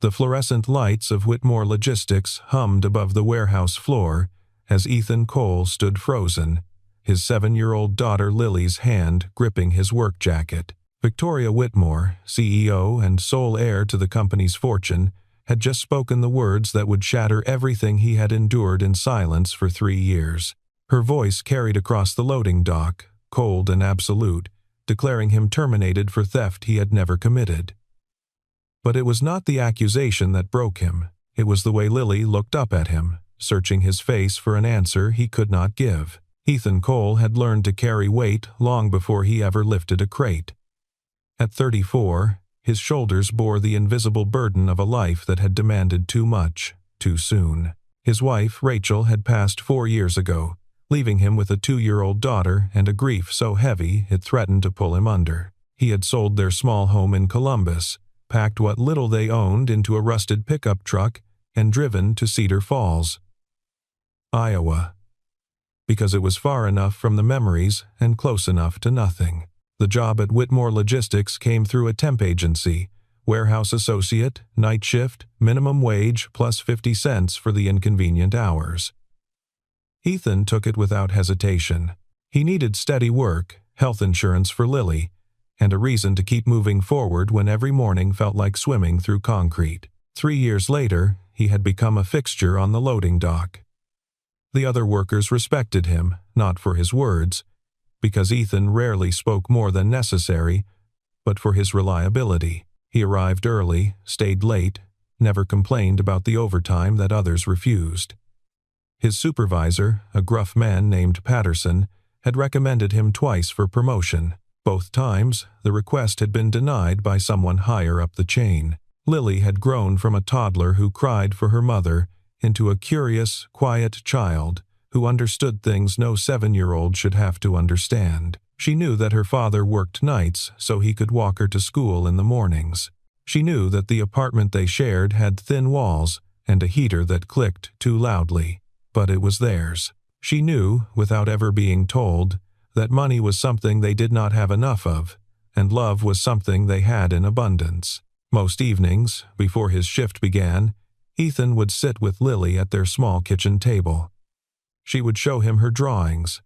The fluorescent lights of Whitmore Logistics hummed above the warehouse floor as Ethan Cole stood frozen, his 7-year-old daughter Lily's hand gripping his work jacket. Victoria Whitmore, CEO and sole heir to the company's fortune, had just spoken the words that would shatter everything he had endured in silence for 3 years. Her voice carried across the loading dock, cold and absolute, declaring him terminated for theft he had never committed. But it was not the accusation that broke him. It was the way Lily looked up at him, searching his face for an answer he could not give. Ethan Cole had learned to carry weight long before he ever lifted a crate. At 34, his shoulders bore the invisible burden of a life that had demanded too much, too soon. His wife, Rachel, had passed 4 years ago, leaving him with a 2-year-old daughter and a grief so heavy it threatened to pull him under. He had sold their small home in Columbus, packed what little they owned into a rusted pickup truck, and driven to Cedar Falls, Iowa, because it was far enough from the memories and close enough to nothing. The job at Whitmore Logistics came through a temp agency, warehouse associate, night shift, minimum wage plus 50 cents for the inconvenient hours. Ethan took it without hesitation. He needed steady work, health insurance for Lily, and a reason to keep moving forward when every morning felt like swimming through concrete. 3 years later, he had become a fixture on the loading dock. The other workers respected him, not for his words, because Ethan rarely spoke more than necessary, but for his reliability. He arrived early, stayed late, never complained about the overtime that others refused. His supervisor, a gruff man named Patterson, had recommended him twice for promotion. Both times, the request had been denied by someone higher up the chain. Lily had grown from a toddler who cried for her mother into a curious, quiet child who understood things no 7-year-old should have to understand. She knew that her father worked nights so he could walk her to school in the mornings. She knew that the apartment they shared had thin walls and a heater that clicked too loudly, but it was theirs. She knew, without ever being told, that money was something they did not have enough of, and love was something they had in abundance. Most evenings, before his shift began, Ethan would sit with Lily at their small kitchen table. She would show him her drawings,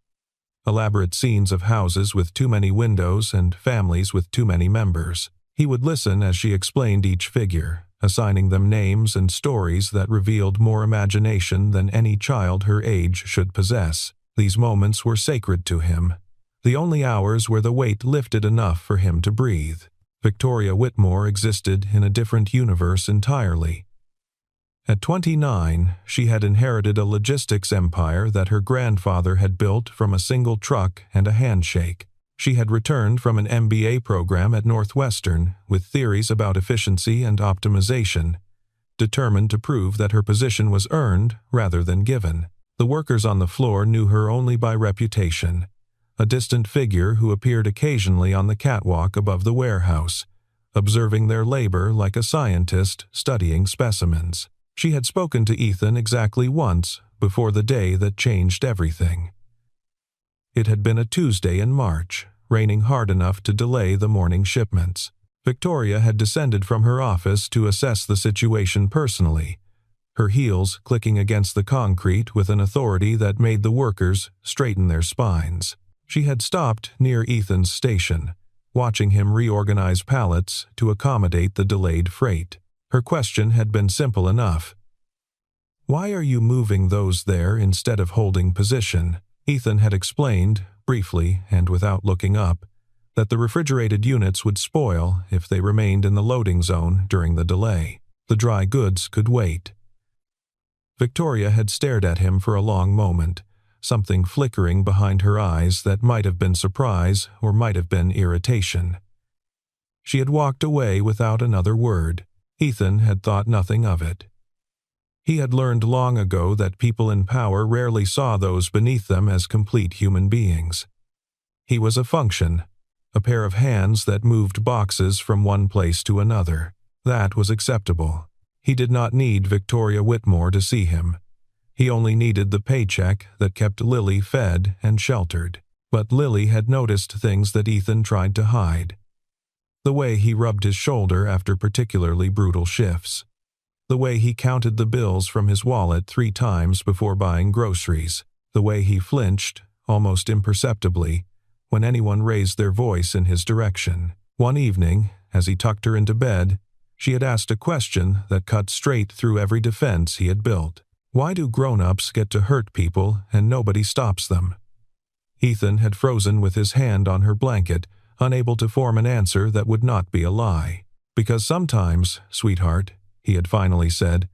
elaborate scenes of houses with too many windows and families with too many members. He would listen as she explained each figure, assigning them names and stories that revealed more imagination than any child her age should possess. These moments were sacred to him, the only hours where the weight lifted enough for him to breathe. Victoria Whitmore existed in a different universe entirely. At 29, she had inherited a logistics empire that her grandfather had built from a single truck and a handshake. She had returned from an MBA program at Northwestern with theories about efficiency and optimization, determined to prove that her position was earned rather than given. The workers on the floor knew her only by reputation, a distant figure who appeared occasionally on the catwalk above the warehouse, observing their labor like a scientist studying specimens. She had spoken to Ethan exactly once before the day that changed everything. It had been a Tuesday in March, raining hard enough to delay the morning shipments. Victoria had descended from her office to assess the situation personally, her heels clicking against the concrete with an authority that made the workers straighten their spines. She had stopped near Ethan's station, watching him reorganize pallets to accommodate the delayed freight. Her question had been simple enough. "Why are you moving those there instead of holding position?" Ethan had explained, briefly and without looking up, that the refrigerated units would spoil if they remained in the loading zone during the delay. The dry goods could wait. Victoria had stared at him for a long moment, something flickering behind her eyes that might have been surprise or might have been irritation. She had walked away without another word. Ethan had thought nothing of it. He had learned long ago that people in power rarely saw those beneath them as complete human beings. He was a function, a pair of hands that moved boxes from one place to another. That was acceptable. He did not need Victoria Whitmore to see him. He only needed the paycheck that kept Lily fed and sheltered. But Lily had noticed things that Ethan tried to hide. The way he rubbed his shoulder after particularly brutal shifts. The way he counted the bills from his wallet 3 times before buying groceries. The way he flinched, almost imperceptibly, when anyone raised their voice in his direction. One evening, as he tucked her into bed, she had asked a question that cut straight through every defense he had built. Why do grown-ups get to hurt people and nobody stops them? Ethan had frozen with his hand on her blanket, unable to form an answer that would not be a lie. Because sometimes, sweetheart, he had finally said,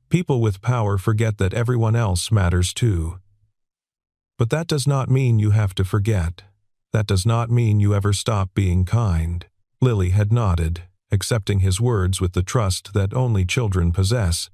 people with power forget that everyone else matters too. But that does not mean you have to forget. That does not mean you ever stop being kind. Lily had nodded, accepting his words with the trust that only children possess.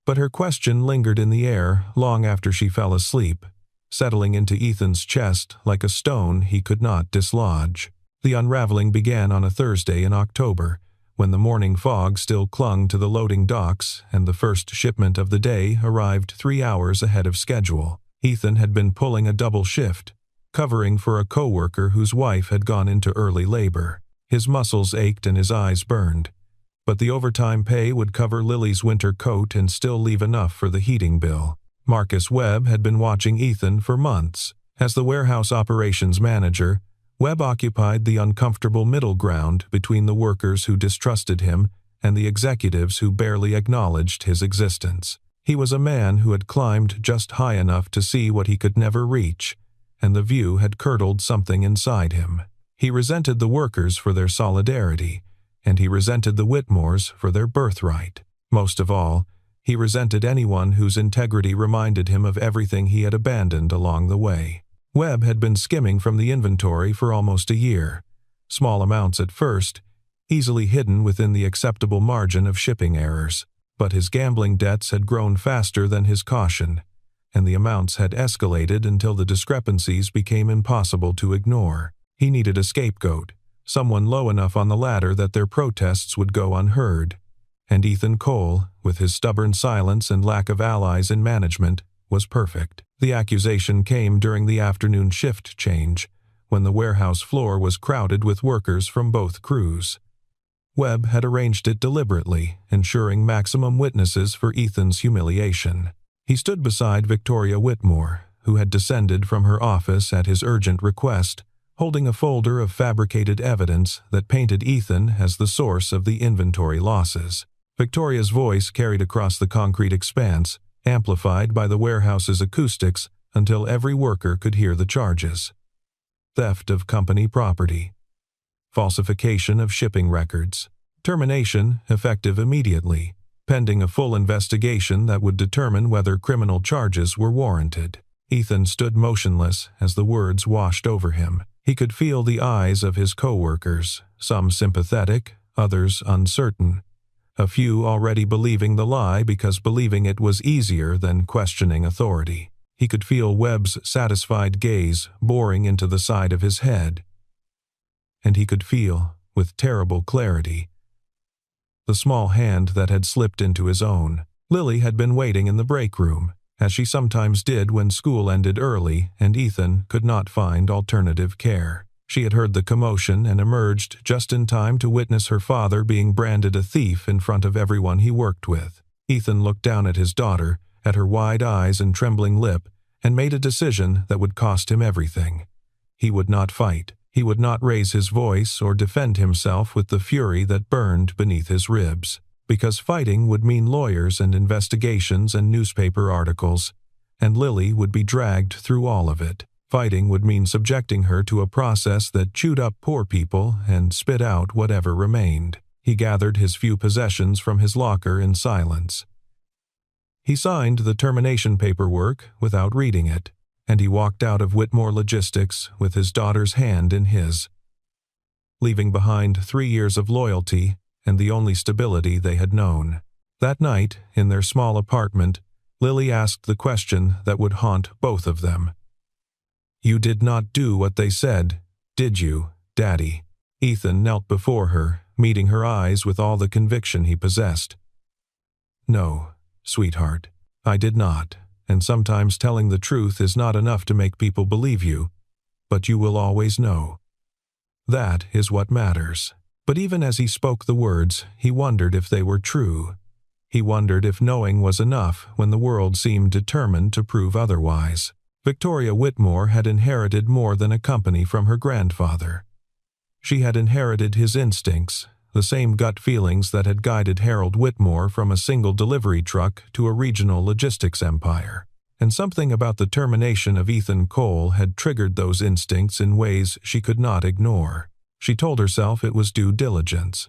But her question lingered in the air long after she fell asleep, settling into Ethan's chest like a stone he could not dislodge. The unraveling began on a Thursday in October, when the morning fog still clung to the loading docks and the first shipment of the day arrived 3 hours ahead of schedule. Ethan had been pulling a double shift, covering for a coworker whose wife had gone into early labor. His muscles ached and his eyes burned, but the overtime pay would cover Lily's winter coat and still leave enough for the heating bill. Marcus Webb had been watching Ethan for months. As the warehouse operations manager, Webb occupied the uncomfortable middle ground between the workers who distrusted him and the executives who barely acknowledged his existence. He was a man who had climbed just high enough to see what he could never reach, and the view had curdled something inside him. He resented the workers for their solidarity, and he resented the Whitmores for their birthright. Most of all, he resented anyone whose integrity reminded him of everything he had abandoned along the way. Webb had been skimming from the inventory for almost a year, small amounts at first, easily hidden within the acceptable margin of shipping errors. But his gambling debts had grown faster than his caution, and the amounts had escalated until the discrepancies became impossible to ignore. He needed a scapegoat, someone low enough on the ladder that their protests would go unheard. And Ethan Cole, with his stubborn silence and lack of allies in management, was perfect. The accusation came during the afternoon shift change, when the warehouse floor was crowded with workers from both crews. Webb had arranged it deliberately, ensuring maximum witnesses for Ethan's humiliation. He stood beside Victoria Whitmore, who had descended from her office at his urgent request, holding a folder of fabricated evidence that painted Ethan as the source of the inventory losses. Victoria's voice carried across the concrete expanse, amplified by the warehouse's acoustics until every worker could hear the charges. Theft of company property. Falsification of shipping records. Termination effective immediately, pending a full investigation that would determine whether criminal charges were warranted. Ethan stood motionless as the words washed over him. He could feel the eyes of his co-workers, some sympathetic, others uncertain. A few already believing the lie because believing it was easier than questioning authority. He could feel Webb's satisfied gaze boring into the side of his head. And he could feel, with terrible clarity, the small hand that had slipped into his own. Lily had been waiting in the break room, as she sometimes did when school ended early and Ethan could not find alternative care. She had heard the commotion and emerged just in time to witness her father being branded a thief in front of everyone he worked with. Ethan looked down at his daughter, at her wide eyes and trembling lip, and made a decision that would cost him everything. He would not fight. He would not raise his voice or defend himself with the fury that burned beneath his ribs, because fighting would mean lawyers and investigations and newspaper articles, and Lily would be dragged through all of it. Fighting would mean subjecting her to a process that chewed up poor people and spit out whatever remained. He gathered his few possessions from his locker in silence. He signed the termination paperwork without reading it, and he walked out of Whitmore Logistics with his daughter's hand in his, leaving behind 3 years of loyalty and the only stability they had known. That night, in their small apartment, Lily asked the question that would haunt both of them. "You did not do what they said, did you, Daddy?" Ethan knelt before her, meeting her eyes with all the conviction he possessed. "No, sweetheart, I did not, and sometimes telling the truth is not enough to make people believe you, but you will always know. That is what matters." But even as he spoke the words, he wondered if they were true. He wondered if knowing was enough when the world seemed determined to prove otherwise. Victoria Whitmore had inherited more than a company from her grandfather. She had inherited his instincts, the same gut feelings that had guided Harold Whitmore from a single delivery truck to a regional logistics empire. And something about the termination of Ethan Cole had triggered those instincts in ways she could not ignore. She told herself it was due diligence.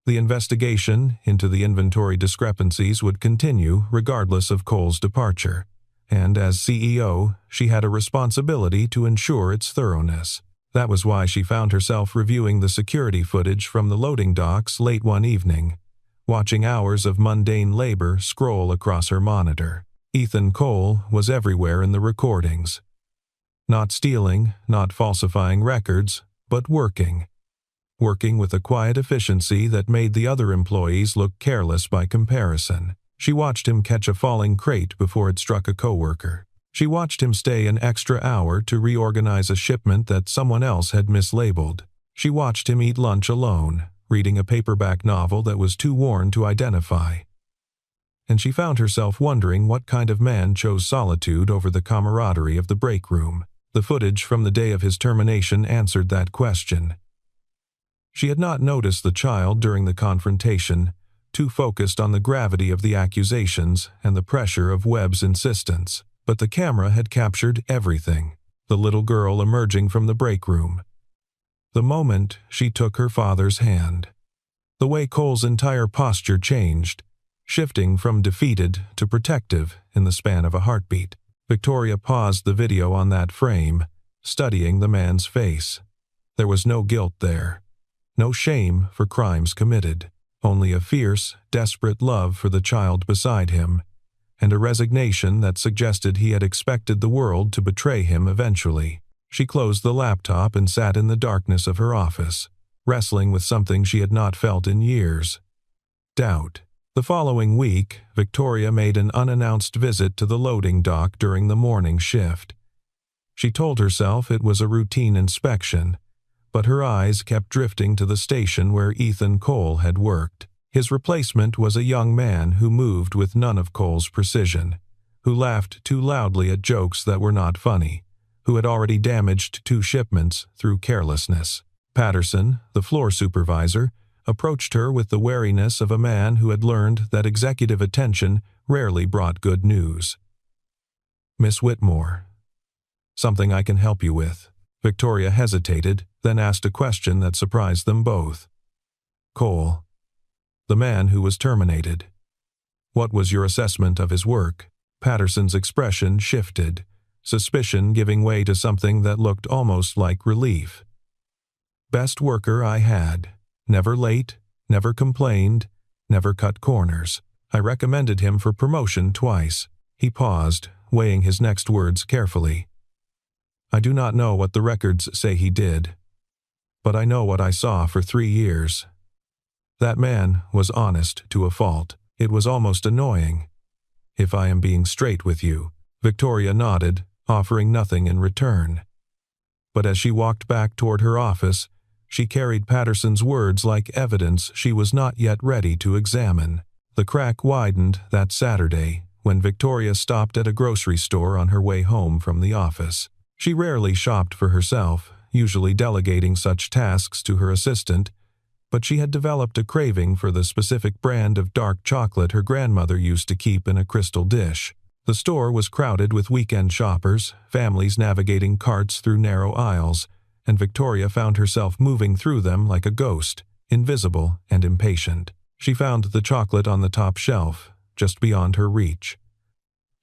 The investigation into the inventory discrepancies would continue regardless of Cole's departure, and as CEO, she had a responsibility to ensure its thoroughness. That was why she found herself reviewing the security footage from the loading docks late one evening, watching hours of mundane labor scroll across her monitor. Ethan Cole was everywhere in the recordings. Not stealing, not falsifying records, but working. Working with a quiet efficiency that made the other employees look careless by comparison. She watched him catch a falling crate before it struck a coworker. She watched him stay an extra hour to reorganize a shipment that someone else had mislabeled. She watched him eat lunch alone, reading a paperback novel that was too worn to identify. And she found herself wondering what kind of man chose solitude over the camaraderie of the break room. The footage from the day of his termination answered that question. She had not noticed the child during the confrontation, too focused on the gravity of the accusations and the pressure of Webb's insistence. But the camera had captured everything. The little girl emerging from the break room. The moment she took her father's hand. The way Cole's entire posture changed, shifting from defeated to protective in the span of a heartbeat. Victoria paused the video on that frame, studying the man's face. There was no guilt there. No shame for crimes committed. Only a fierce, desperate love for the child beside him, and a resignation that suggested he had expected the world to betray him eventually. She closed the laptop and sat in the darkness of her office, wrestling with something she had not felt in years. Doubt. The following week, Victoria made an unannounced visit to the loading dock during the morning shift. She told herself it was a routine inspection, but her eyes kept drifting to the station where Ethan Cole had worked. His replacement was a young man who moved with none of Cole's precision, who laughed too loudly at jokes that were not funny, who had already damaged 2 shipments through carelessness. Patterson, the floor supervisor, approached her with the wariness of a man who had learned that executive attention rarely brought good news. "Miss Whitmore, something I can help you with." Victoria hesitated, then asked a question that surprised them both. "Cole, the man who was terminated. What was your assessment of his work?" Patterson's expression shifted, suspicion giving way to something that looked almost like relief. "Best worker I had. Never late, never complained, never cut corners. I recommended him for promotion twice." He paused, weighing his next words carefully. "I do not know what the records say he did, but I know what I saw for 3 years. That man was honest to a fault. It was almost annoying. If I am being straight with you." Victoria nodded, offering nothing in return. But as she walked back toward her office, she carried Patterson's words like evidence she was not yet ready to examine. The crack widened that Saturday when Victoria stopped at a grocery store on her way home from the office. She rarely shopped for herself, usually delegating such tasks to her assistant, but she had developed a craving for the specific brand of dark chocolate her grandmother used to keep in a crystal dish. The store was crowded with weekend shoppers, families navigating carts through narrow aisles, and Victoria found herself moving through them like a ghost, invisible and impatient. She found the chocolate on the top shelf, just beyond her reach.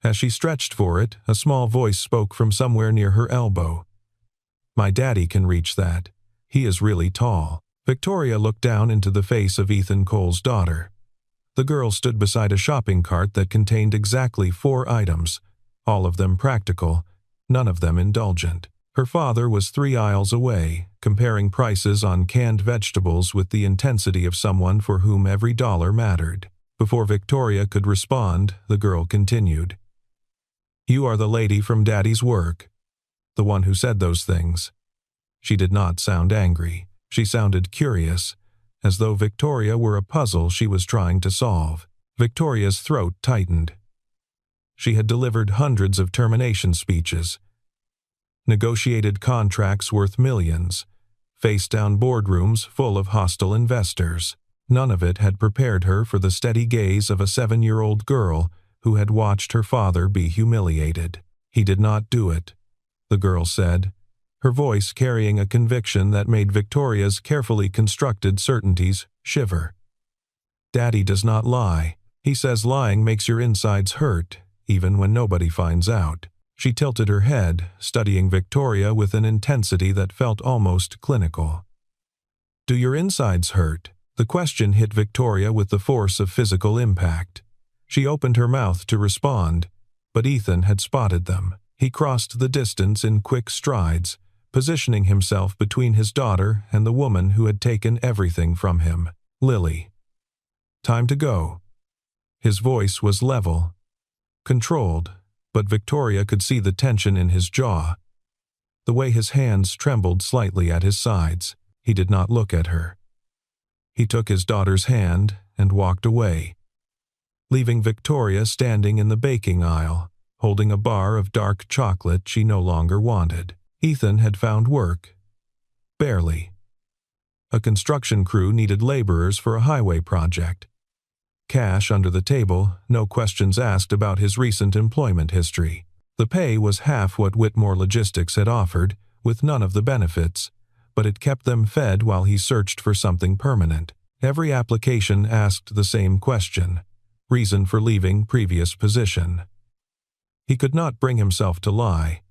As she stretched for it, a small voice spoke from somewhere near her elbow. "My daddy can reach that. He is really tall." Victoria looked down into the face of Ethan Cole's daughter. The girl stood beside a shopping cart that contained exactly 4 items, all of them practical, none of them indulgent. Her father was 3 aisles away, comparing prices on canned vegetables with the intensity of someone for whom every dollar mattered. Before Victoria could respond, the girl continued. "You are the lady from Daddy's work. The one who said those things." She did not sound angry. She sounded curious, as though Victoria were a puzzle she was trying to solve. Victoria's throat tightened. She had delivered hundreds of termination speeches, negotiated contracts worth millions, faced down boardrooms full of hostile investors. None of it had prepared her for the steady gaze of a 7-year-old girl who had watched her father be humiliated. "He did not do it," the girl said, her voice carrying a conviction that made Victoria's carefully constructed certainties shiver. "Daddy does not lie. He says lying makes your insides hurt, even when nobody finds out." She tilted her head, studying Victoria with an intensity that felt almost clinical. "Do your insides hurt?" The question hit Victoria with the force of physical impact. She opened her mouth to respond, but Ethan had spotted them. He crossed the distance in quick strides, positioning himself between his daughter and the woman who had taken everything from him. "Lily. Time to go." His voice was level, controlled, but Victoria could see the tension in his jaw, the way his hands trembled slightly at his sides. He did not look at her. He took his daughter's hand and walked away, leaving Victoria standing in the baking aisle, holding a bar of dark chocolate she no longer wanted. Ethan had found work. Barely. A construction crew needed laborers for a highway project. Cash under the table, no questions asked about his recent employment history. The pay was half what Whitmore Logistics had offered, with none of the benefits, but it kept them fed while he searched for something permanent. Every application asked the same question: reason for leaving previous position. He could not bring himself to lie,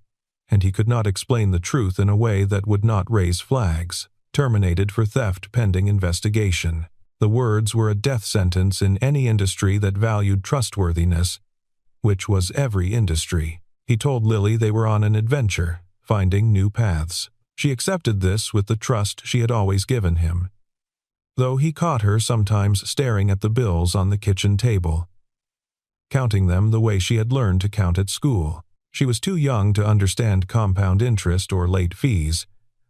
and he could not explain the truth in a way that would not raise flags. Terminated for theft pending investigation. The words were a death sentence in any industry that valued trustworthiness, which was every industry. He told Lily they were on an adventure, finding new paths. She accepted this with the trust she had always given him, though he caught her sometimes staring at the bills on the kitchen table, counting them the way she had learned to count at school. She was too young to understand compound interest or late fees,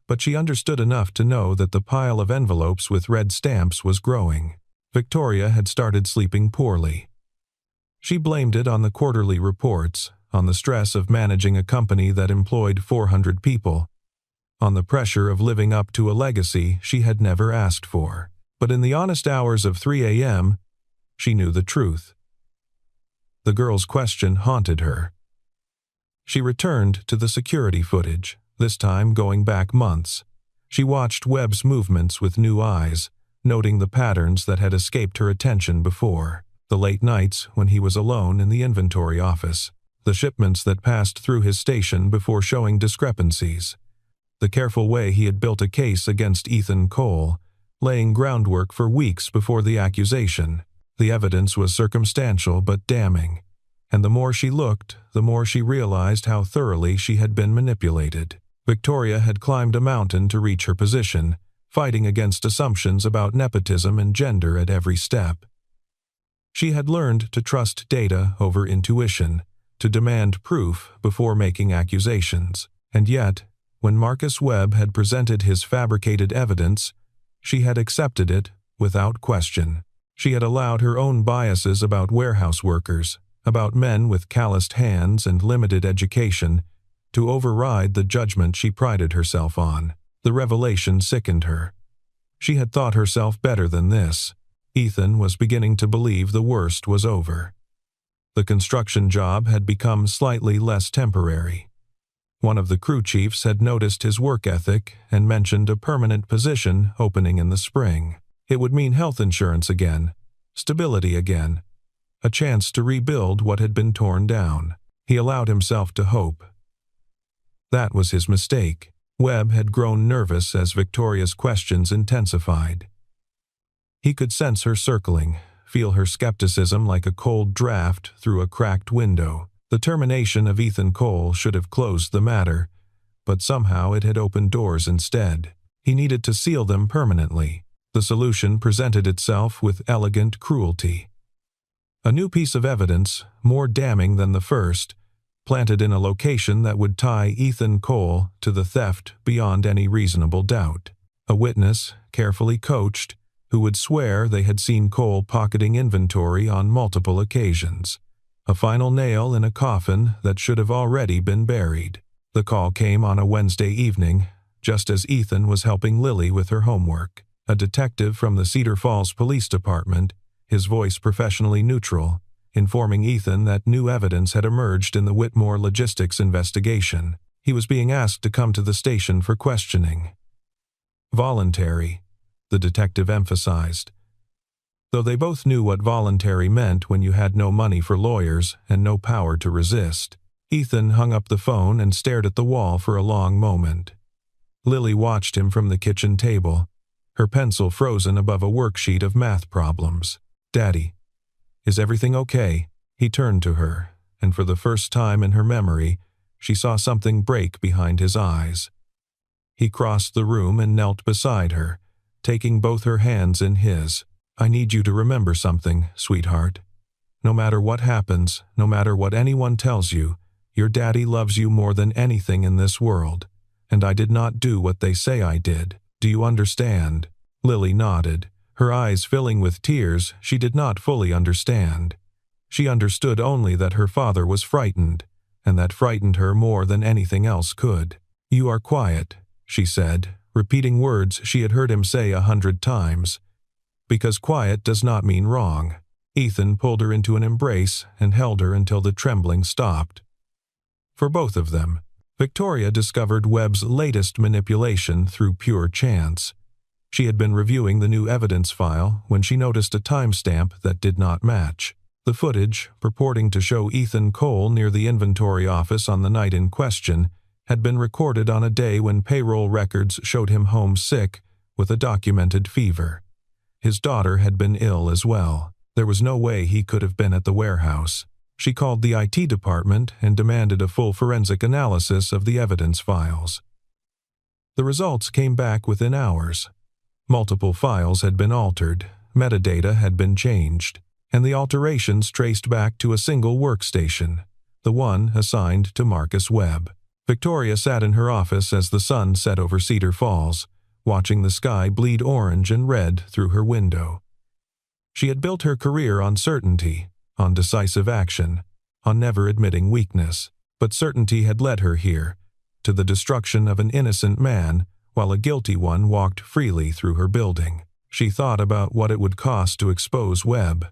but she understood enough to know that the pile of envelopes with red stamps was growing. Victoria had started sleeping poorly. She blamed it on the quarterly reports, on the stress of managing a company that employed 400 people, on the pressure of living up to a legacy she had never asked for. But in the honest hours of 3 a.m., she knew the truth. The girl's question haunted her. She returned to the security footage, this time going back months. She watched Webb's movements with new eyes, noting the patterns that had escaped her attention before. The late nights when he was alone in the inventory office, the shipments that passed through his station before showing discrepancies, the careful way he had built a case against Ethan Cole, laying groundwork for weeks before the accusation. The evidence was circumstantial but damning, and the more she looked, the more she realized how thoroughly she had been manipulated. Victoria had climbed a mountain to reach her position, fighting against assumptions about nepotism and gender at every step. She had learned to trust data over intuition, to demand proof before making accusations. And yet, when Marcus Webb had presented his fabricated evidence, she had accepted it without question. She had allowed her own biases about warehouse workers, about men with calloused hands and limited education, to override the judgment she prided herself on. The revelation sickened her. She had thought herself better than this. Ethan was beginning to believe the worst was over. The construction job had become slightly less temporary. One of the crew chiefs had noticed his work ethic and mentioned a permanent position opening in the spring. It would mean health insurance again, stability again, a chance to rebuild what had been torn down. He allowed himself to hope. That was his mistake. Webb had grown nervous as Victoria's questions intensified. He could sense her circling, feel her skepticism like a cold draft through a cracked window. The termination of Ethan Cole should have closed the matter, but somehow it had opened doors instead. He needed to seal them permanently. The solution presented itself with elegant cruelty. A new piece of evidence, more damning than the first, planted in a location that would tie Ethan Cole to the theft beyond any reasonable doubt. A witness, carefully coached, who would swear they had seen Cole pocketing inventory on multiple occasions. A final nail in a coffin that should have already been buried. The call came on a Wednesday evening, just as Ethan was helping Lily with her homework. A detective from the Cedar Falls Police Department, his voice professionally neutral, informing Ethan that new evidence had emerged in the Whitmore logistics investigation. He was being asked to come to the station for questioning. Voluntary, the detective emphasized. Though they both knew what voluntary meant when you had no money for lawyers and no power to resist. Ethan hung up the phone and stared at the wall for a long moment. Lily watched him from the kitchen table, her pencil frozen above a worksheet of math problems. "Daddy, is everything okay?" He turned to her, and for the first time in her memory, she saw something break behind his eyes. He crossed the room and knelt beside her, taking both her hands in his. "I need you to remember something, sweetheart. No matter what happens, no matter what anyone tells you, your daddy loves you more than anything in this world, and I did not do what they say I did. Do you understand?" Lily nodded, her eyes filling with tears she did not fully understand. She understood only that her father was frightened, and that frightened her more than anything else could. "You are quiet," she said, repeating words she had heard him say 100 times. "Because quiet does not mean wrong." Ethan pulled her into an embrace and held her until the trembling stopped. For both of them, Victoria discovered Webb's latest manipulation through pure chance. She had been reviewing the new evidence file when she noticed a timestamp that did not match. The footage, purporting to show Ethan Cole near the inventory office on the night in question, had been recorded on a day when payroll records showed him home sick with a documented fever. His daughter had been ill as well. There was no way he could have been at the warehouse. She called the IT department and demanded a full forensic analysis of the evidence files. The results came back within hours. Multiple files had been altered, metadata had been changed, and the alterations traced back to a single workstation, the one assigned to Marcus Webb. Victoria sat in her office as the sun set over Cedar Falls, watching the sky bleed orange and red through her window. She had built her career on certainty, on decisive action, on never admitting weakness, but certainty had led her here, to the destruction of an innocent man, while a guilty one walked freely through her building. She thought about what it would cost to expose Webb.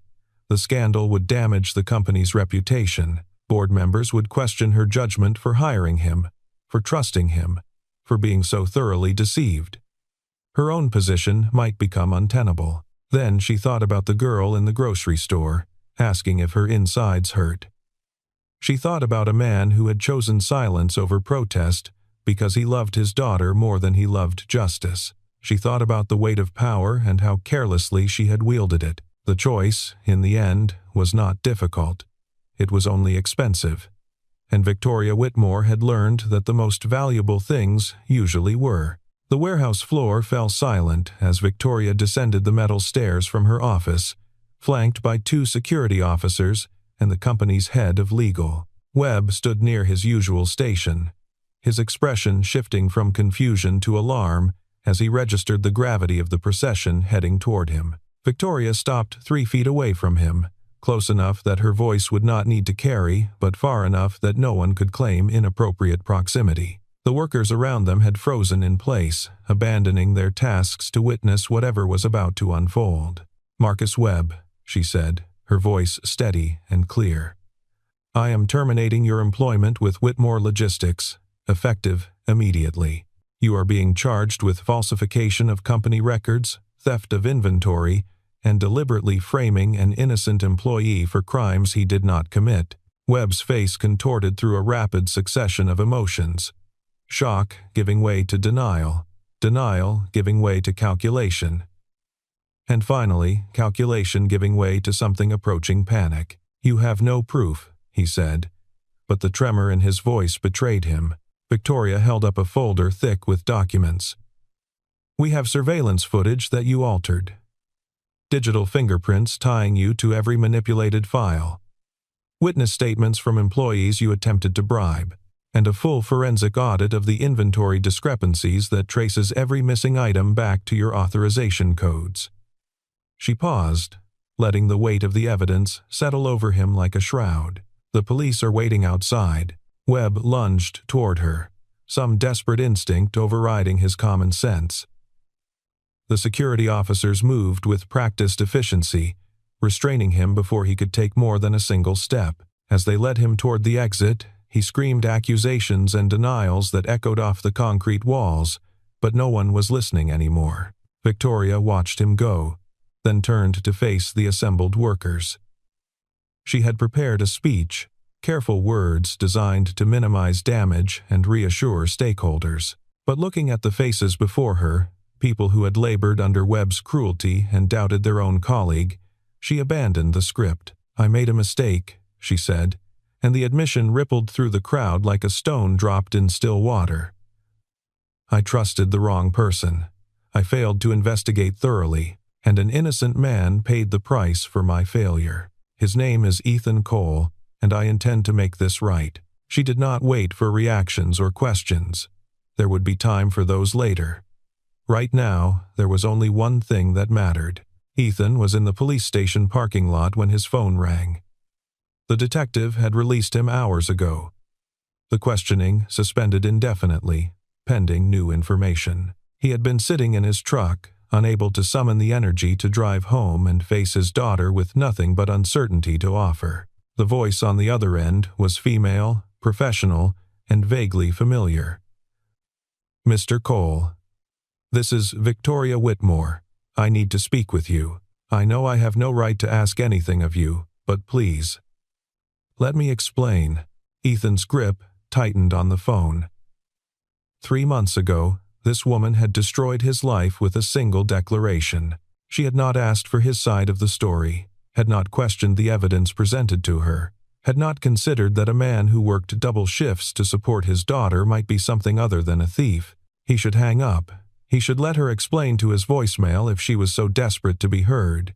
The scandal would damage the company's reputation. Board members would question her judgment for hiring him, for trusting him, for being so thoroughly deceived. Her own position might become untenable. Then she thought about the girl in the grocery store, asking if her insides hurt. She thought about a man who had chosen silence over protest because he loved his daughter more than he loved justice. She thought about the weight of power and how carelessly she had wielded it. The choice, in the end, was not difficult. It was only expensive. And Victoria Whitmore had learned that the most valuable things usually were. The warehouse floor fell silent as Victoria descended the metal stairs from her office, flanked by 2 security officers and the company's head of legal. Webb stood near his usual station, his expression shifting from confusion to alarm as he registered the gravity of the procession heading toward him. Victoria stopped 3 feet away from him, close enough that her voice would not need to carry, but far enough that no one could claim inappropriate proximity. The workers around them had frozen in place, abandoning their tasks to witness whatever was about to unfold. "Marcus Webb," she said, her voice steady and clear. "I am terminating your employment with Whitmore Logistics, effective immediately. You are being charged with falsification of company records, theft of inventory, and deliberately framing an innocent employee for crimes he did not commit." Webb's face contorted through a rapid succession of emotions. Shock giving way to denial, denial giving way to calculation, and finally, calculation giving way to something approaching panic. "You have no proof," he said, but the tremor in his voice betrayed him. Victoria held up a folder thick with documents. "We have surveillance footage that you altered. Digital fingerprints tying you to every manipulated file. Witness statements from employees you attempted to bribe. And a full forensic audit of the inventory discrepancies that traces every missing item back to your authorization codes. She paused, letting the weight of the evidence settle over him like a shroud. The police are waiting outside. Webb lunged toward her, some desperate instinct overriding his common sense. The security officers moved with practiced efficiency, restraining him before he could take more than a single step. As they led him toward the exit, he screamed accusations and denials that echoed off the concrete walls, but no one was listening anymore. Victoria watched him go, then turned to face the assembled workers. She had prepared a speech, careful words designed to minimize damage and reassure stakeholders. But looking at the faces before her, people who had labored under Webb's cruelty and doubted their own colleague, she abandoned the script. "I made a mistake," she said, and the admission rippled through the crowd like a stone dropped in still water. "I trusted the wrong person. I failed to investigate thoroughly, and an innocent man paid the price for my failure. His name is Ethan Cole, and I intend to make this right." She did not wait for reactions or questions. There would be time for those later. Right now, there was only one thing that mattered. Ethan was in the police station parking lot when his phone rang. The detective had released him hours ago. The questioning suspended indefinitely, pending new information. He had been sitting in his truck, unable to summon the energy to drive home and face his daughter with nothing but uncertainty to offer. The voice on the other end was female, professional, and vaguely familiar. "Mr. Cole, this is Victoria Whitmore. I need to speak with you. I know I have no right to ask anything of you, but please." "Let me explain." Ethan's grip tightened on the phone. 3 months ago, this woman had destroyed his life with a single declaration. She had not asked for his side of the story, had not questioned the evidence presented to her, had not considered that a man who worked double shifts to support his daughter might be something other than a thief. He should hang up. He should let her explain to his voicemail if she was so desperate to be heard.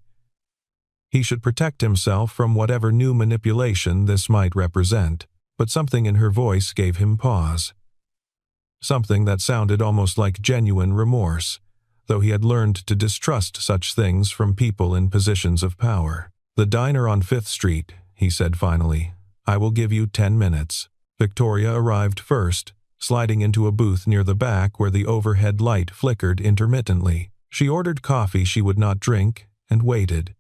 He should protect himself from whatever new manipulation this might represent, but something in her voice gave him pause. Something that sounded almost like genuine remorse, though he had learned to distrust such things from people in positions of power. "The diner on 5th Street, he said finally. "I will give you 10 minutes. Victoria arrived first, sliding into a booth near the back where the overhead light flickered intermittently. She ordered coffee she would not drink and waited.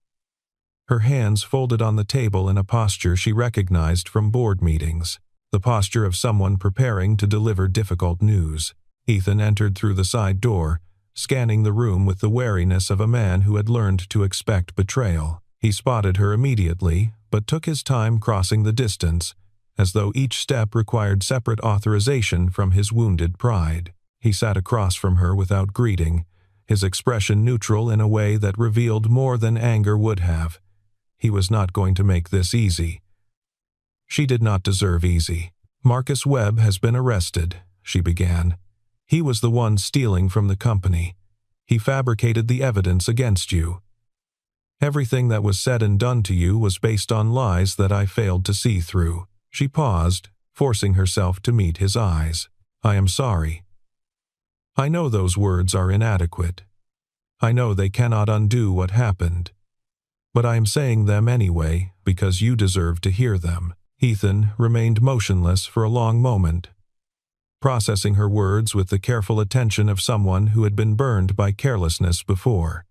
Her hands folded on the table in a posture she recognized from board meetings, the posture of someone preparing to deliver difficult news. Ethan entered through the side door, scanning the room with the wariness of a man who had learned to expect betrayal. He spotted her immediately, but took his time crossing the distance, as though each step required separate authorization from his wounded pride. He sat across from her without greeting, his expression neutral in a way that revealed more than anger would have. He was not going to make this easy. She did not deserve easy. "Marcus Webb has been arrested," she began. "He was the one stealing from the company. He fabricated the evidence against you. Everything that was said and done to you was based on lies that I failed to see through." She paused, forcing herself to meet his eyes. "I am sorry. I know those words are inadequate. I know they cannot undo what happened. But I am saying them anyway because you deserve to hear them." Ethan remained motionless for a long moment, processing her words with the careful attention of someone who had been burned by carelessness before.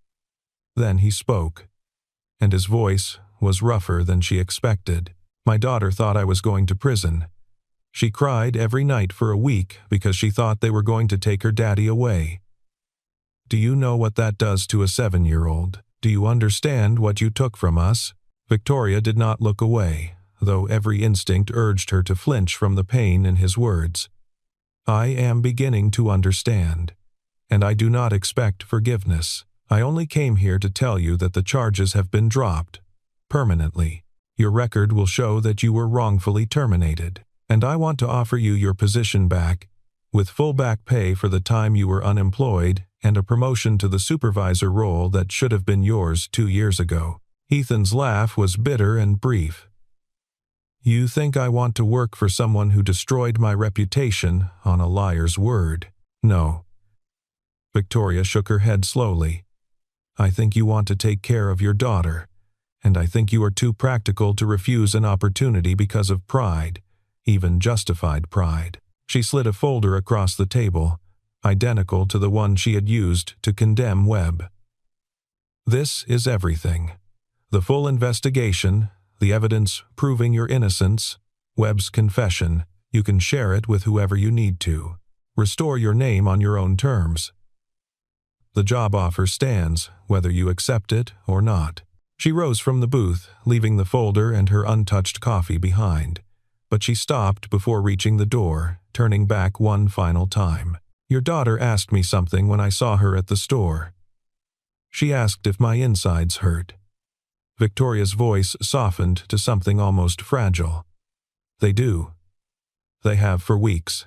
Then he spoke, and his voice was rougher than she expected. "My daughter thought I was going to prison. She cried every night for a week because she thought they were going to take her daddy away. Do you know what that does to a 7-year-old? Do you understand what you took from us?" Victoria did not look away, though every instinct urged her to flinch from the pain in his words. "I am beginning to understand, and I do not expect forgiveness. I only came here to tell you that the charges have been dropped, permanently. Your record will show that you were wrongfully terminated, and I want to offer you your position back, with full back pay for the time you were unemployed and a promotion to the supervisor role that should have been yours 2 years ago." Ethan's laugh was bitter and brief. "You think I want to work for someone who destroyed my reputation on a liar's word? No." Victoria shook her head slowly. I think you want to take care of your daughter, and I think you are too practical to refuse an opportunity because of pride, even justified pride." She slid a folder across the table, identical to the one she had used to condemn Webb. "This is everything. The full investigation, the evidence proving your innocence, Webb's confession. You can share it with whoever you need to. Restore your name on your own terms. The job offer stands, whether you accept it or not." She rose from the booth, leaving the folder and her untouched coffee behind. But she stopped before reaching the door, turning back one final time. "Your daughter asked me something when I saw her at the store. She asked if my insides hurt." Victoria's voice softened to something almost fragile. "They do. They have for weeks.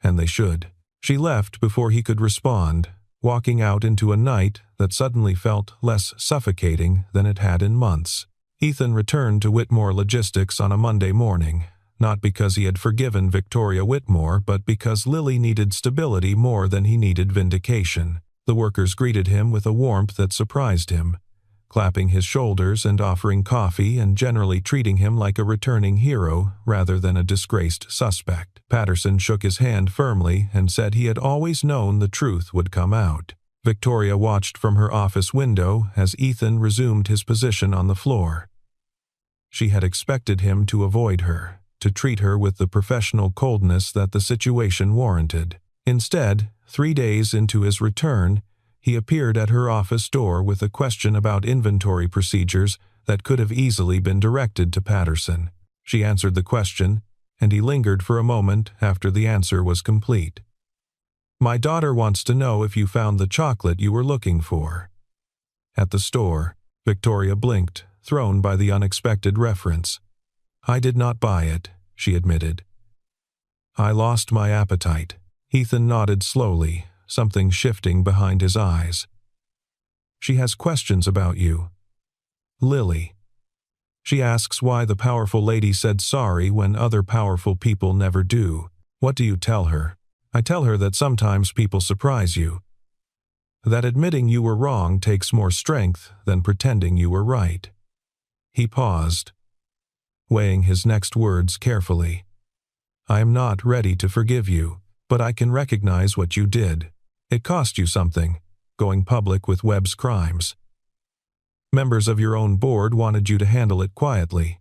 And they should." She left before he could respond, walking out into a night that suddenly felt less suffocating than it had in months. Ethan returned to Whitmore Logistics on a Monday morning, not because he had forgiven Victoria Whitmore, but because Lily needed stability more than he needed vindication. The workers greeted him with a warmth that surprised him, clapping his shoulders and offering coffee and generally treating him like a returning hero rather than a disgraced suspect. Patterson shook his hand firmly and said he had always known the truth would come out. Victoria watched from her office window as Ethan resumed his position on the floor. She had expected him to avoid her, to treat her with the professional coldness that the situation warranted. Instead, 3 days into his return, he appeared at her office door with a question about inventory procedures that could have easily been directed to Patterson. She answered the question, and he lingered for a moment after the answer was complete. "My daughter wants to know if you found the chocolate you were looking for." At the store, Victoria blinked, thrown by the unexpected reference. "I did not buy it," she admitted. "I lost my appetite." Ethan nodded slowly, something shifting behind his eyes. "She has questions about you. Lily. She asks why the powerful lady said sorry when other powerful people never do. What do you tell her?" "I tell her that sometimes people surprise you. That admitting you were wrong takes more strength than pretending you were right." He paused, weighing his next words carefully. "I am not ready to forgive you, but I can recognize what you did. It cost you something, going public with Webb's crimes. Members of your own board wanted you to handle it quietly.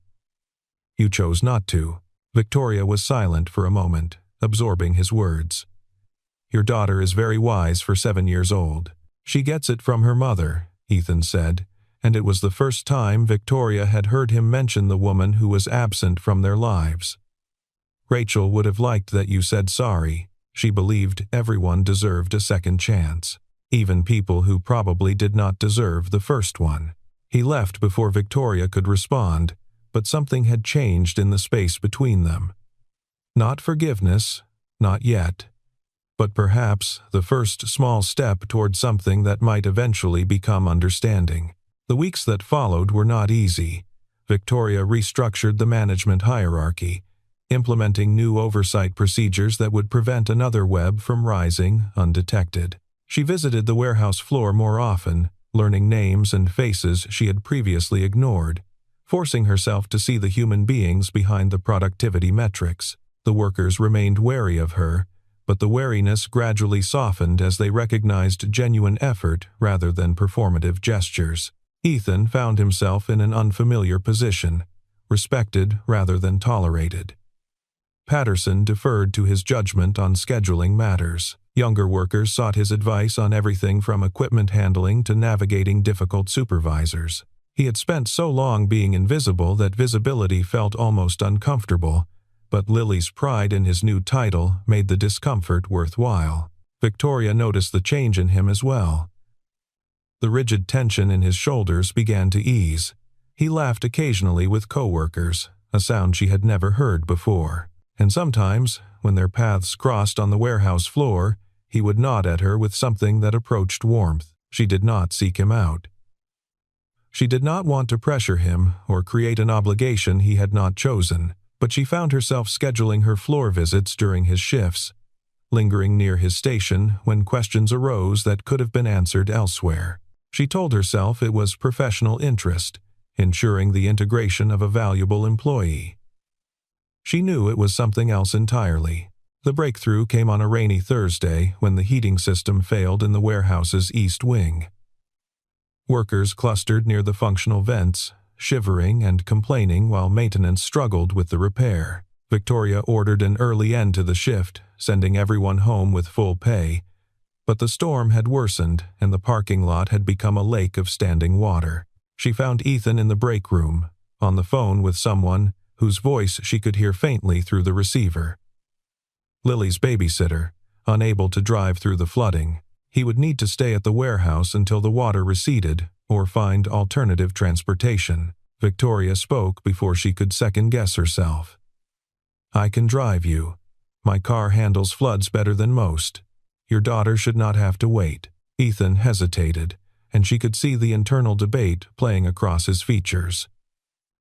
You chose not to." Victoria was silent for a moment, absorbing his words. "Your daughter is very wise for 7 years old. She gets it from her mother," Ethan said, and it was the first time Victoria had heard him mention the woman who was absent from their lives. "Rachel would have liked that you said sorry. She believed everyone deserved a second chance, even people who probably did not deserve the first one." He left before Victoria could respond, but something had changed in the space between them. Not forgiveness, not yet, but perhaps the first small step toward something that might eventually become understanding. The weeks that followed were not easy. Victoria restructured the management hierarchy, implementing new oversight procedures that would prevent another Webb from rising undetected. She visited the warehouse floor more often, learning names and faces she had previously ignored, forcing herself to see the human beings behind the productivity metrics. The workers remained wary of her, but the wariness gradually softened as they recognized genuine effort rather than performative gestures. Ethan found himself in an unfamiliar position, respected rather than tolerated. Patterson deferred to his judgment on scheduling matters. Younger workers sought his advice on everything from equipment handling to navigating difficult supervisors. He had spent so long being invisible that visibility felt almost uncomfortable, but Lily's pride in his new title made the discomfort worthwhile. Victoria noticed the change in him as well. The rigid tension in his shoulders began to ease. He laughed occasionally with coworkers, a sound she had never heard before. And sometimes, when their paths crossed on the warehouse floor, he would nod at her with something that approached warmth. She did not seek him out. She did not want to pressure him or create an obligation he had not chosen, but she found herself scheduling her floor visits during his shifts, lingering near his station when questions arose that could have been answered elsewhere. She told herself it was professional interest, ensuring the integration of a valuable employee. She knew it was something else entirely. The breakthrough came on a rainy Thursday when the heating system failed in the warehouse's east wing. Workers clustered near the functional vents, shivering and complaining while maintenance struggled with the repair. Victoria ordered an early end to the shift, sending everyone home with full pay, but the storm had worsened and the parking lot had become a lake of standing water. She found Ethan in the break room, on the phone with someone whose voice she could hear faintly through the receiver. Lily's babysitter, unable to drive through the flooding. He would need to stay at the warehouse until the water receded or find alternative transportation. Victoria spoke before she could second-guess herself. "I can drive you. My car handles floods better than most. Your daughter should not have to wait." Ethan hesitated, and she could see the internal debate playing across his features.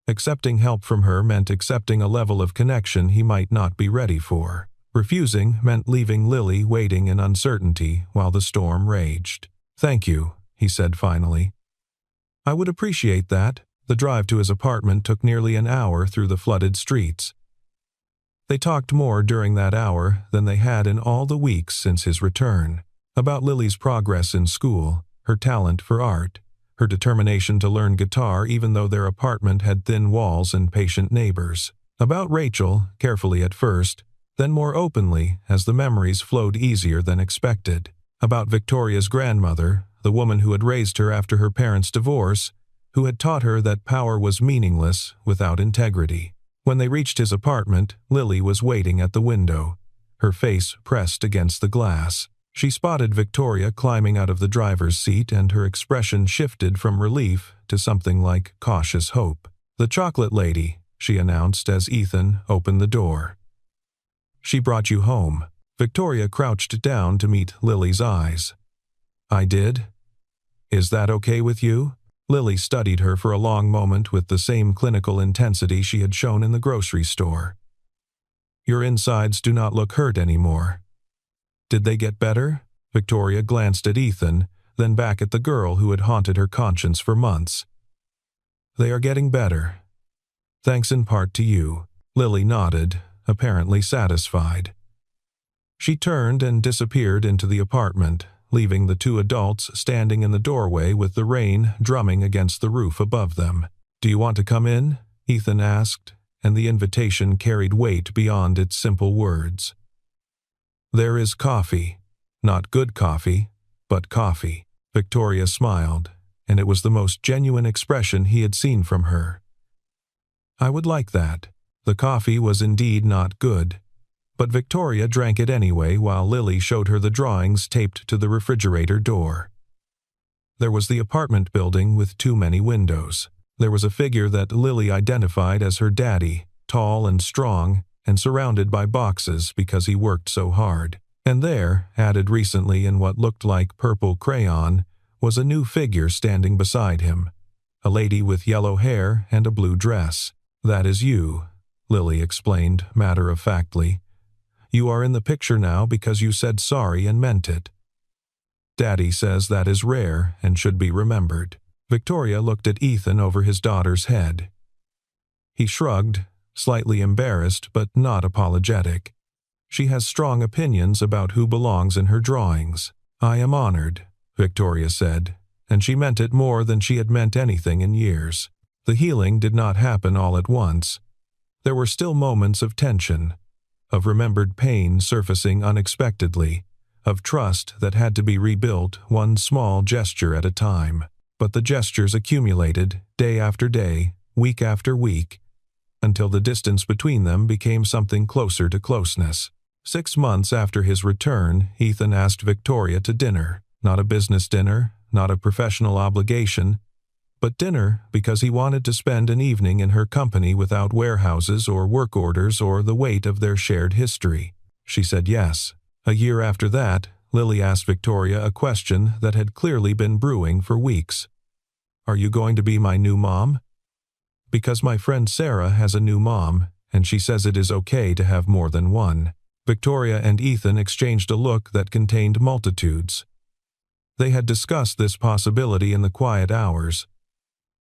Accepting help from her meant accepting a level of connection he might not be ready for. Refusing meant leaving Lily waiting in uncertainty while the storm raged. "Thank you," he said finally. "I would appreciate that." The drive to his apartment took nearly an hour through the flooded streets. They talked more during that hour than they had in all the weeks since his return. About Lily's progress in school, her talent for art, her determination to learn guitar even though their apartment had thin walls and patient neighbors. About Rachel, carefully at first, then more openly as the memories flowed easier than expected. About Victoria's grandmother, the woman who had raised her after her parents' divorce, who had taught her that power was meaningless without integrity. When they reached his apartment, Lily was waiting at the window, her face pressed against the glass. She spotted Victoria climbing out of the driver's seat and her expression shifted from relief to something like cautious hope. "The chocolate lady," she announced as Ethan opened the door. "She brought you home." Victoria crouched down to meet Lily's eyes. "I did? Is that okay with you?" Lily studied her for a long moment with the same clinical intensity she had shown in the grocery store. "Your insides do not look hurt anymore." "Did they get better?" Victoria glanced at Ethan, then back at the girl who had haunted her conscience for months. "They are getting better. Thanks in part to you." Lily nodded, apparently satisfied. She turned and disappeared into the apartment, leaving the two adults standing in the doorway with the rain drumming against the roof above them. "Do you want to come in?" Ethan asked, and the invitation carried weight beyond its simple words. "There is coffee. Not good coffee, but coffee." Victoria smiled, and it was the most genuine expression he had seen from her. "I would like that." The coffee was indeed not good, but Victoria drank it anyway while Lily showed her the drawings taped to the refrigerator door. There was the apartment building with too many windows. There was a figure that Lily identified as her daddy, tall and strong, and surrounded by boxes because he worked so hard. And there, added recently in what looked like purple crayon, was a new figure standing beside him, a lady with yellow hair and a blue dress. "That is you," Lily explained matter-of-factly. "You are in the picture now because you said sorry and meant it. Daddy says that is rare and should be remembered." Victoria looked at Ethan over his daughter's head. He shrugged, slightly embarrassed but not apologetic. "She has strong opinions about who belongs in her drawings." "I am honored," Victoria said, and she meant it more than she had meant anything in years. The healing did not happen all at once. There were still moments of tension, of remembered pain surfacing unexpectedly, of trust that had to be rebuilt one small gesture at a time. But the gestures accumulated, day after day, week after week, until the distance between them became something closer to closeness. 6 months after his return, Ethan asked Victoria to dinner. Not a business dinner, not a professional obligation, but dinner because he wanted to spend an evening in her company without warehouses or work orders or the weight of their shared history. She said yes. A year after that, Lily asked Victoria a question that had clearly been brewing for weeks. "Are you going to be my new mom?" "Because my friend Sarah has a new mom, and she says it is okay to have more than one." Victoria and Ethan exchanged a look that contained multitudes. They had discussed this possibility in the quiet hours,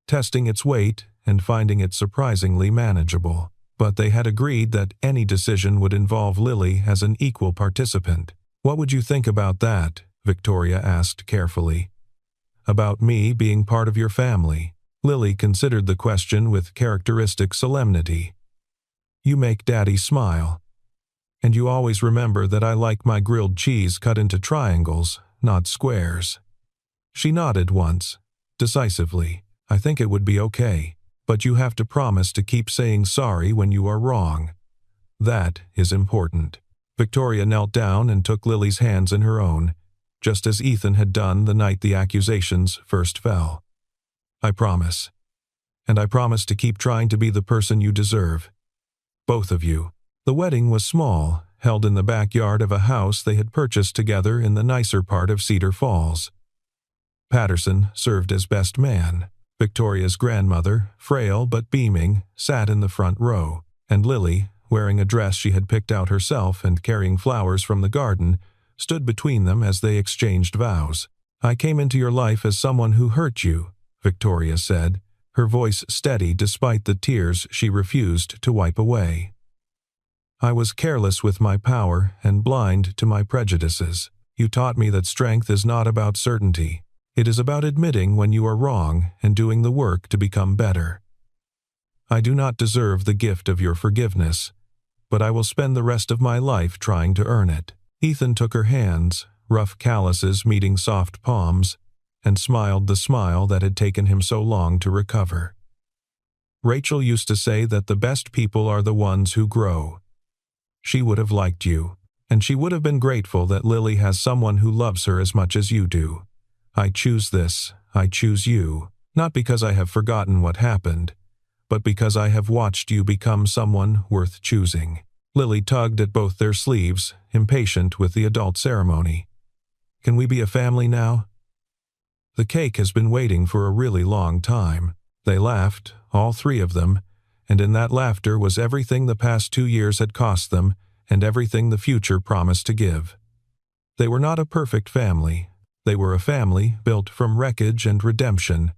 testing its weight and finding it surprisingly manageable. But they had agreed that any decision would involve Lily as an equal participant. "What would you think about that?" Victoria asked carefully. "About me being part of your family?" Lily considered the question with characteristic solemnity. "You make Daddy smile. And you always remember that I like my grilled cheese cut into triangles, not squares." She nodded once, decisively. "I think it would be okay. But you have to promise to keep saying sorry when you are wrong. That is important." Victoria knelt down and took Lily's hands in her own, just as Ethan had done the night the accusations first fell. "I promise. And I promise to keep trying to be the person you deserve. Both of you." The wedding was small, held in the backyard of a house they had purchased together in the nicer part of Cedar Falls. Patterson served as best man. Victoria's grandmother, frail but beaming, sat in the front row, and Lily, wearing a dress she had picked out herself and carrying flowers from the garden, stood between them as they exchanged vows. "I came into your life as someone who hurt you," Victoria said, her voice steady despite the tears she refused to wipe away. "I was careless with my power and blind to my prejudices. You taught me that strength is not about certainty. It is about admitting when you are wrong and doing the work to become better. I do not deserve the gift of your forgiveness, but I will spend the rest of my life trying to earn it." Ethan took her hands, rough calluses meeting soft palms, and smiled the smile that had taken him so long to recover. "Rachel used to say that the best people are the ones who grow. She would have liked you, and she would have been grateful that Lily has someone who loves her as much as you do. I choose this, I choose you, not because I have forgotten what happened, but because I have watched you become someone worth choosing." Lily tugged at both their sleeves, impatient with the adult ceremony. "Can we be a family now?" "The cake has been waiting for a really long time." They laughed, all three of them, and in that laughter was everything the past 2 years had cost them and everything the future promised to give. They were not a perfect family. They were a family built from wreckage and redemption,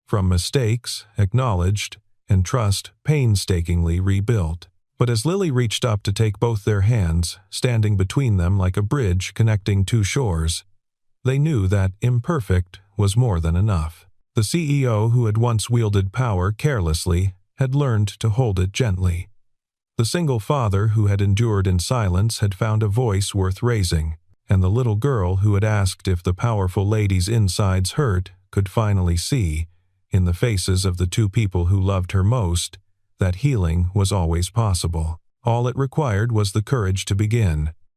from mistakes acknowledged and trust painstakingly rebuilt. But as Lily reached up to take both their hands, standing between them like a bridge connecting two shores, they knew that imperfect was more than enough. The CEO who had once wielded power carelessly had learned to hold it gently. The single father who had endured in silence had found a voice worth raising, and the little girl who had asked if the powerful lady's insides hurt could finally see, in the faces of the two people who loved her most, that healing was always possible. All it required was the courage to begin.